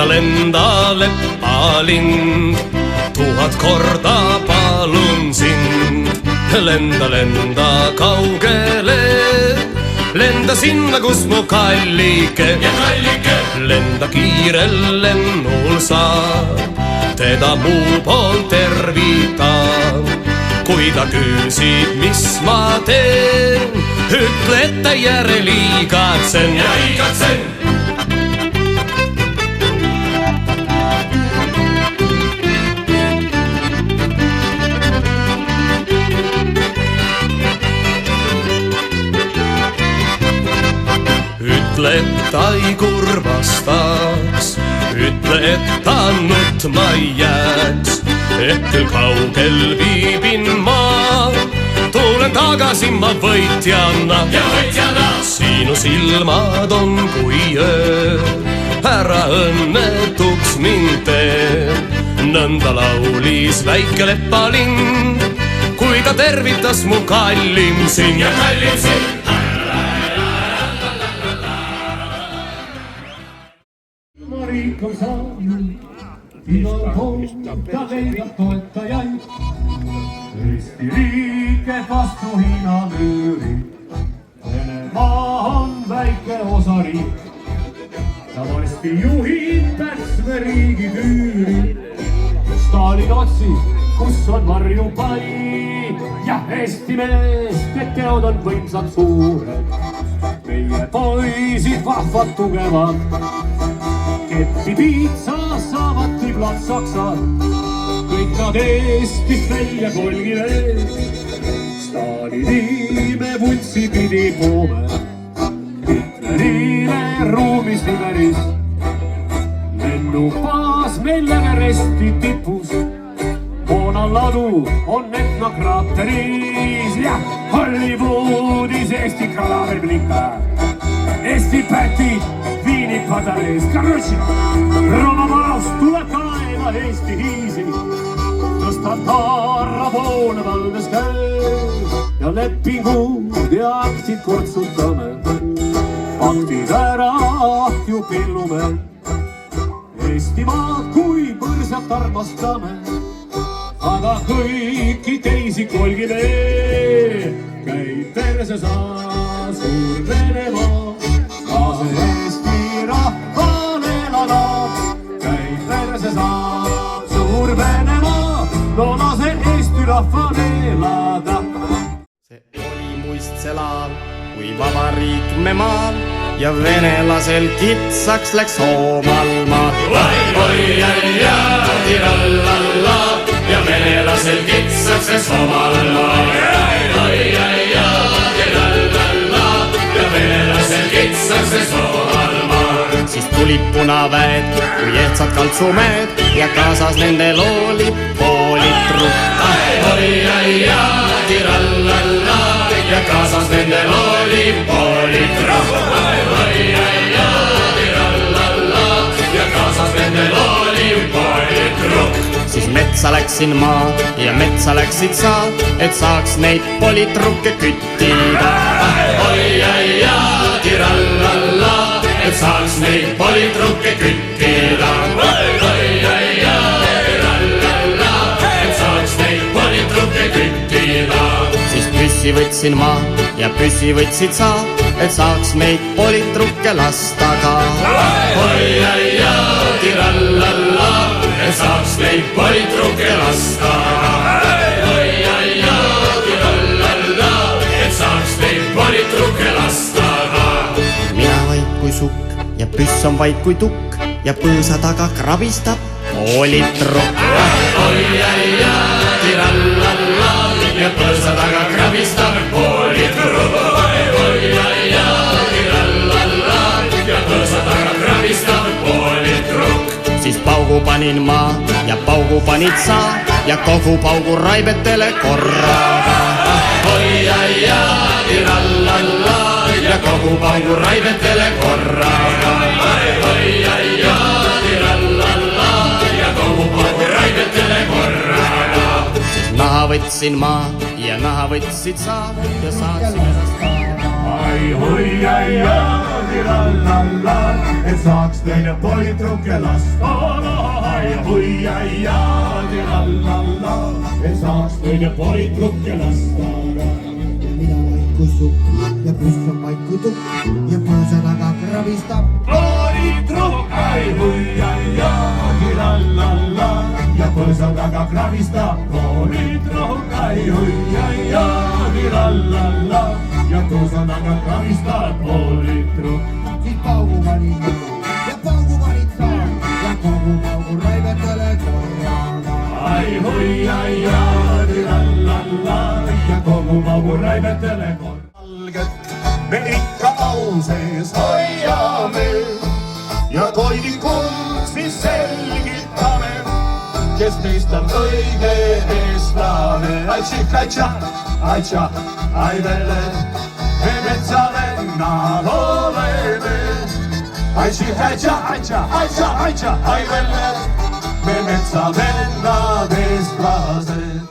lenda leppalind, 1000 korda palun sind. Lenda kaugele, lenda sinna, kus mu kallike. Lenda kiirel lennul sa, teda mu poolt tervitan. Kui ta küsib, mis ma teen, ütle, et ta järel igatsen. Ja igatsen! Ütle, et ta ei kurvastaks, ütle, et ta nutma ei jääks. Et küll kaugel viibin ma, tulen tagasi ma võitjana. Ja võitjana! Sinu silmad on kui öö, ära õnnetuks mind tee. Nõnda laulis väike leppalind, kui ta tervitas mu kallim sind. Ja kallim sind! Riik on saanud, igal pool ta leidab toetajaid. Eesti riik et vastu Hiina müüri, Venemaa on väike osariik. Tavalisti juhib Pärsme riigi tüüri. Stalin otsib, kus on varjupai. Ja Eesti meest, et teod on võimsad suured. Meie poisid vahvad tugevad. Ketti piitsa saavad tiblad saksad, kõik nad Eestist välja kolgivad. Stalini me vutsi pidi poome, Hitlerile ruumis Nimeris. Lennubaas meil Everesti tipus, moonaladu on Etna kraateris. Ja Hollywoodis Eesti kalaver blikkab, Eesti pätid Viini padarees. Roma maast tuleb kaela Eesti hiisi, tõstab taarra poole valdes käes. Ja lepingud ja aktid kortsutame, aktid ära ahju pillume. Eestimaad kui põrsat armastame, aga kõiki teisi kolgime. Käib perse saa suur Venemaa, lase Eesti rahvale elada. Käib perse saa suur Venemaa, no lase Eesti rahvale elada. See oli muist selal, kui vabariik me maal ja venelasel kitsaks läks Soomal maa. Oi, ai, ja, tirallalla ja venelasel kitsaks läks Soomal maa. Oi, ai, ja, tirallalla ja venelasel kitsaks läks Soomal maa. Siis tulid punaväed kui ehtsad kaltsumeed ja kaasas nendel oli poolitrupp. Oi, ai, ja, tirallalla ja kaasas nendel oli poolitrupp. Oi, ai, ja, tirallalla ja kaasas nendel oli poolitrupp. Siis metsa läksin ma ja metsa läksid sa, et saaks neid politrukke küttida. Oi, ai, ja, tirallalla, et saaks neid politrukke küttida. Oi, ai, ja, tirallalla, et saaks neid politrukke küttida. Siis püssi võtsin ma ja püssi võtsid sa, et saaks neid politrukke lasta ka. Oi, ai, ja, tirallalla, et saaks neid politrukke lasta. Oi, ai, ja, tirallalla, et saaks neid politrukke lasta. Mina vaid kui sukk ja püss on vaid kui tukk ja põõsa taga krabistab politrukk. Oi, ai, ja, tirallalla ja põõsa taga krabistab politrukk. Oi, ai, ja, tirallalla ja põõsa taga krabistab politrukk. Siis paugu panin ma ja paugu panid sa ja kogu paugu raibetele korraga. Oi, ai, ja, tirallalla ja kogu paugu raibetele korraga. Oi, ai, ja, tirallalla ja kogu paugu raibetele korraga. Siis naha võtsin ma ja naha võtsid sa ja saaksime. Ai, oi, ai, ai. tirallalla, et saaks teine poitruke lasta. Ai hui, ai ja, tirallalla, et saaks teine poitruke lasta. Mina vaiku sukk ja püss on vaiku tukk ja põõsa taga krabistab. Poitruk, ai hui, ai ja, tirallalla, ja põõsa taga krabistab. Poitruk, ai hui, ai ja, tirallalla, ja põõsa taga krabistab. Poitruk. Siis paugu valid ja paugu valid saab ja paugu raibetele korraga. Ai hui, ai ja, tirallalla, ja kogu paugu raibetele korraga. Valget me ikka au sees hoiame ja koidikund siis selgitame, kes meist on õige eestlane. Aitša, aitša, ai vele, me metsavennad oleme. Aitša, aitša, aitša, aitša, ai vele, me metsavennad eestlased.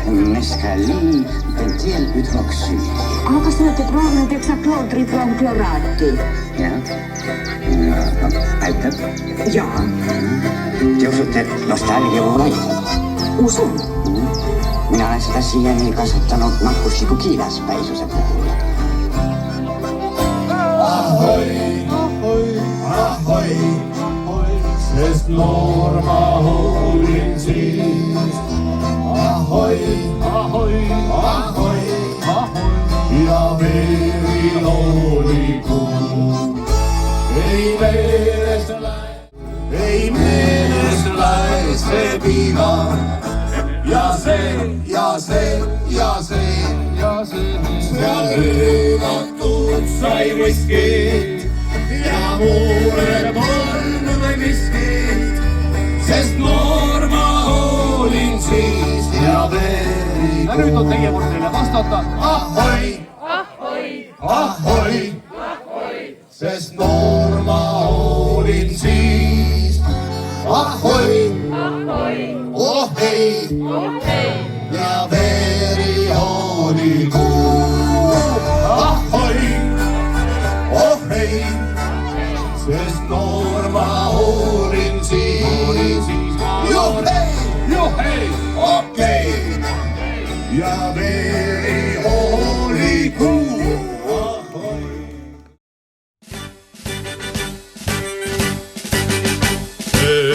mescalin bensylhydroksyd. Kas te olette proovinud heksaklorhydrokloraati? Jah. No, aitab. Jaa. Te usute, et nostalgia puhul aitab? Usun. Mina olen seda siiani kasutanud nakkusliku kiilaspäisuse puhul. Ahoi, ahoi, ahoi, ahoi, sest noor ma olin siis. Ahoi, ahoi, ahoi, ahoi, ja veril oli kuu. Ei meelest lähe see viga. Ja see, ja see, ja see, ja see, seal hõõgatud sai whiskit ja mulle polnud või miskit, sest noor ma olin siis ja veri. Ja nüüd on teie kord teile vastata. Ahoi, ahoi, ahoi, ahoi, sest noor ma olin siis. Ahoi, ahoi, oh hei, ja veri oli kuu. Ahoi, oh hei, sest noor ma olin siis. Juhei, okei, ja veri oli kuu.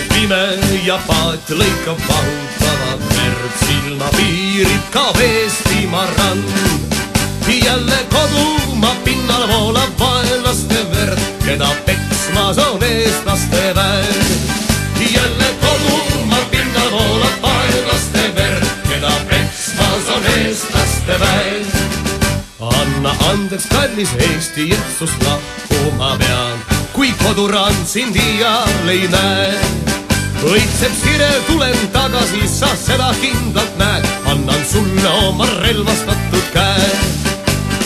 Pime ja paat lõikab vahutavat verd, silma piirib ka Eestimaa rand. Jälle kodumaa pinnal voolab vaenlaste verd, keda peksmas on eestlaste väed. Jälle kodumaa pinnal voolab vaenlaste verd, keda peksmas on eestlaste väed. Anna andeks, kallis Eesti, Jeesus lahkuma pean, kui kodurand sind iial ei näe. Õitseb sire, tulen tagasi, sa seda kindlalt näed, annan sulle oma relvastatud käe.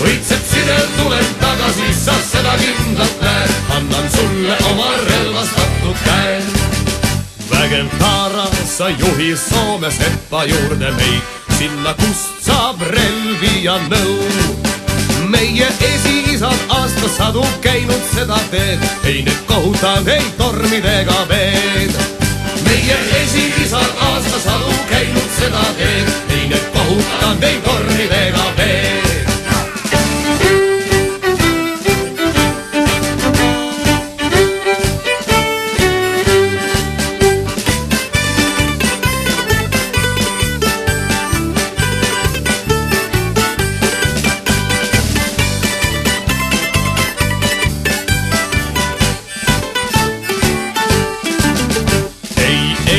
Õitseb sire, tulen tagasi, sa seda kindlalt näed, annan sulle oma relvastatud käe. Vägev Taara, sa juhi Soome sepa juurde meid, sinna kust saab relvi ja nõu. Meie esiisad aastasadu käinud seda teed, ei need kohutad, ei tormidega veed. Meie esiisad aastasadu käinud seda teed, ei need kohutad, ei tormidega veed.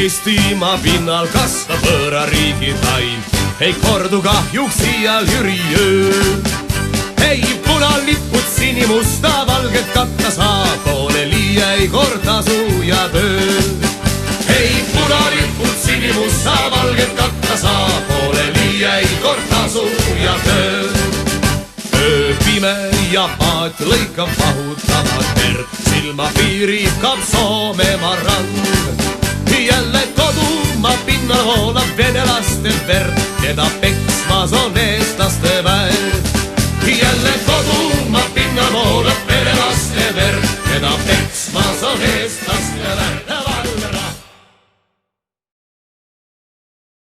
Eestimaa pinnal kasvab võõra riigi taim, ei kordu kahjuks iial Jüri öö. Ei punalipud sinimusta valget katta saa, pooleli ei kord tasu ja töö. Ei punalipud sinimusta valget katta saa, pooleli ei kord tasu ja töö. Öö pime ja paat lõikab vahutavat verd, silma piirib ka Soomemaa rand. Jälle kodumaa pinnal voolab venelaste verd, keda peksmas on eestlaste